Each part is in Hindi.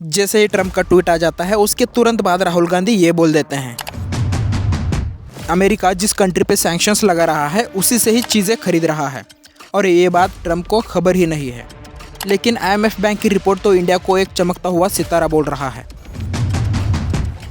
जैसे ही ट्रंप का ट्वीट आ जाता है उसके तुरंत बाद राहुल गांधी ये बोल देते हैं, अमेरिका जिस कंट्री पे सैंक्शंस लगा रहा है उसी से ही चीज़ें खरीद रहा है। और ये बात ट्रंप को खबर ही नहीं है। लेकिन IMF बैंक की रिपोर्ट तो इंडिया को एक चमकता हुआ सितारा बोल रहा है।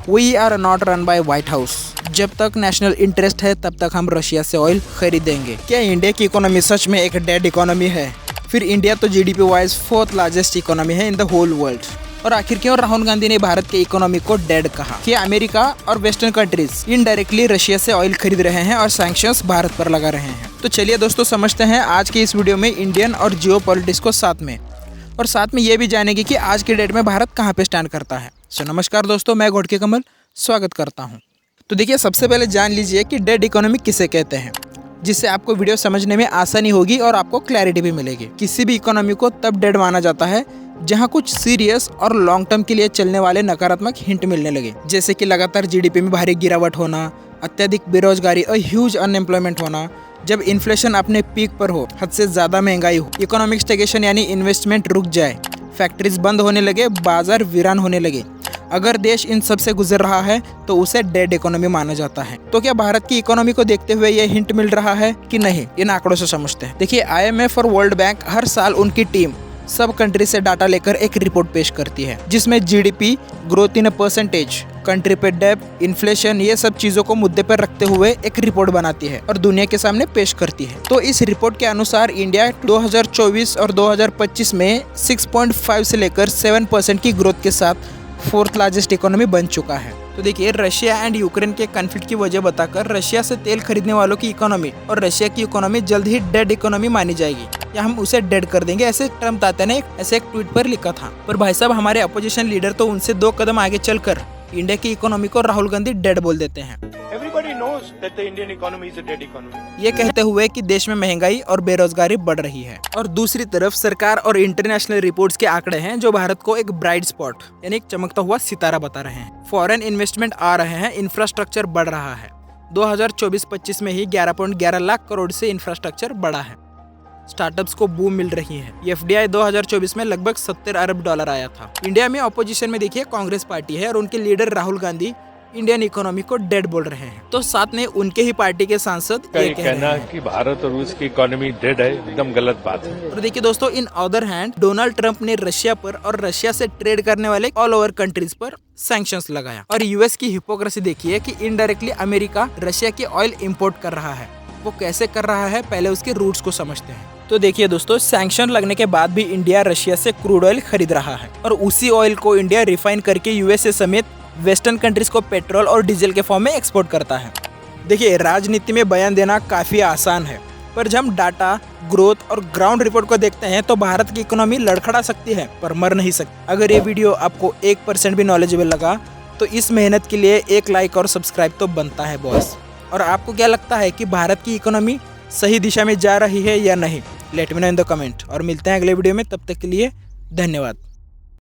We are not run by White House. जब तक नेशनल इंटरेस्ट है तब तक हम रशिया से ऑयल खरीदेंगे। क्या इंडिया की इकोनॉमी सच में एक डेड इकोनॉमी है? फिर इंडिया तो GDP wise 4th largest economy है इन द होल वर्ल्ड। और आखिर क्यों राहुल गांधी ने भारत के इकोनॉमी को डेड कहा? कि अमेरिका और वेस्टर्न कंट्रीज इनडायरेक्टली रशिया से ऑयल खरीद रहे हैं और सैंक्शंस भारत पर लगा रहे हैं। तो चलिए दोस्तों समझते हैं आज की इस वीडियो में इंडियन और जियो पॉलिटिक्स को साथ में, और साथ में ये भी जानेंगे कि आज के डेट में भारत कहाँ पे स्टैंड करता है। नमस्कार दोस्तों, मैं घोड़के कमल स्वागत करता हूँ। तो देखिए, सबसे पहले जान लीजिए कि डेड इकोनॉमी किसे कहते हैं, जिससे आपको वीडियो समझने में आसानी होगी और आपको क्लैरिटी भी मिलेगी। किसी भी इकोनॉमी को तब डेड माना जाता है जहां कुछ सीरियस और लॉन्ग टर्म के लिए चलने वाले नकारात्मक हिंट मिलने लगे, जैसे कि लगातार GDP में भारी गिरावट होना, अत्यधिक बेरोजगारी और ह्यूज अनएम्प्लॉयमेंट होना, जब इन्फ्लेशन अपने पीक पर हो, हद से ज़्यादा महंगाई हो, इकोनॉमिक स्टैग्नेशन यानी इन्वेस्टमेंट रुक जाए, फैक्ट्रीज बंद होने लगे, बाजार वीरान होने लगे। अगर देश इन सब से गुजर रहा है तो उसे डेड इकोनॉमी माना जाता है। तो क्या भारत की इकोनॉमी को देखते हुए ये हिंट मिल रहा है कि नहीं? इन आंकड़ों से समझते हैं। देखिए, IMF और वर्ल्ड बैंक हर साल उनकी टीम सब कंट्री से डाटा लेकर एक रिपोर्ट पेश करती है, जिसमें GDP growth in percentage, country पे डेब्ट, इन्फ्लेशन, ये सब चीजों को मुद्दे पर रखते हुए एक रिपोर्ट बनाती है और दुनिया के सामने पेश करती है। तो इस रिपोर्ट के अनुसार इंडिया 2024 और 2025 में 6.5 से लेकर 7% की ग्रोथ के साथ 4th लार्जेस्ट इकोनॉमी बन चुका है। तो देखिए, रशिया एंड यूक्रेन के कॉन्फ्लिक्ट की वजह बताकर रशिया से तेल खरीदने वालों की इकोनॉमी और रशिया की इकोनॉमी जल्द ही डेड इकोनॉमी मानी जाएगी, या हम उसे डेड कर देंगे, ऐसे ट्रम्प तात्या ने ऐसे एक ट्वीट पर लिखा था। पर भाई साहब, हमारे अपोजिशन लीडर तो उनसे 2 कदम आगे चलकर इंडिया की इकोनॉमी को राहुल गांधी डेड बोल देते हैं। Everybody knows that the Indian economy is a dead economy. ये कहते हुए कि देश में महंगाई और बेरोजगारी बढ़ रही है। और दूसरी तरफ सरकार और इंटरनेशनल रिपोर्ट्स के आंकड़े हैं जो भारत को एक ब्राइट स्पॉट यानी एक चमकता हुआ सितारा बता रहे हैं। फॉरेन इन्वेस्टमेंट आ रहे हैं, इंफ्रास्ट्रक्चर बढ़ रहा है। 2024-25 में ही 11.11 लाख करोड़ से इंफ्रास्ट्रक्चर बढ़ा है। स्टार्टअप्स को बूम मिल रही है। FDI 2024 में लगभग $70 अरब आया था। इंडिया में ऑपोजिशन में देखिए कांग्रेस पार्टी है और उनके leader Rahul Gandhi Indian economy को डेड बोल रहे हैं। तो साथ में उनके ही पार्टी के सांसद ये कहना कि भारत और रूस की इकोनॉमी डेड है, एकदम गलत बात है। और देखिए दोस्तों, in other hand Donald Trump ने रशिया पर और रशिया से ट्रेड करने वाले ऑल ओवर कंट्रीज पर सैंक्शंस लगाया। और US की हिपोक्रेसी देखिए कि इनडायरेक्टली अमेरिका रशिया की ऑयल इंपोर्ट कर रहा है। वो कैसे कर रहा है, पहले उसके रूट्स को समझते हैं। तो देखिए दोस्तों, सैंक्शन लगने के बाद भी इंडिया रशिया से क्रूड ऑयल खरीद रहा है और उसी ऑयल को इंडिया रिफाइन करके USA समेत वेस्टर्न कंट्रीज को पेट्रोल और डीजल के फॉर्म में एक्सपोर्ट करता है। देखिए, राजनीति में बयान देना काफ़ी आसान है, पर जब हम डाटा, ग्रोथ और ग्राउंड रिपोर्ट को देखते हैं तो भारत की इकोनॉमी लड़खड़ा सकती है पर मर नहीं सकती। अगर ये वीडियो आपको 1% भी नॉलेजेबल लगा तो इस मेहनत के लिए एक लाइक और सब्सक्राइब तो बनता है बॉस। और आपको क्या लगता है कि भारत की इकोनॉमी सही दिशा में जा रही है या नहीं? Let me know in the comment. और मिलते हैं अगले वीडियो में, तब तक के लिए धन्यवाद।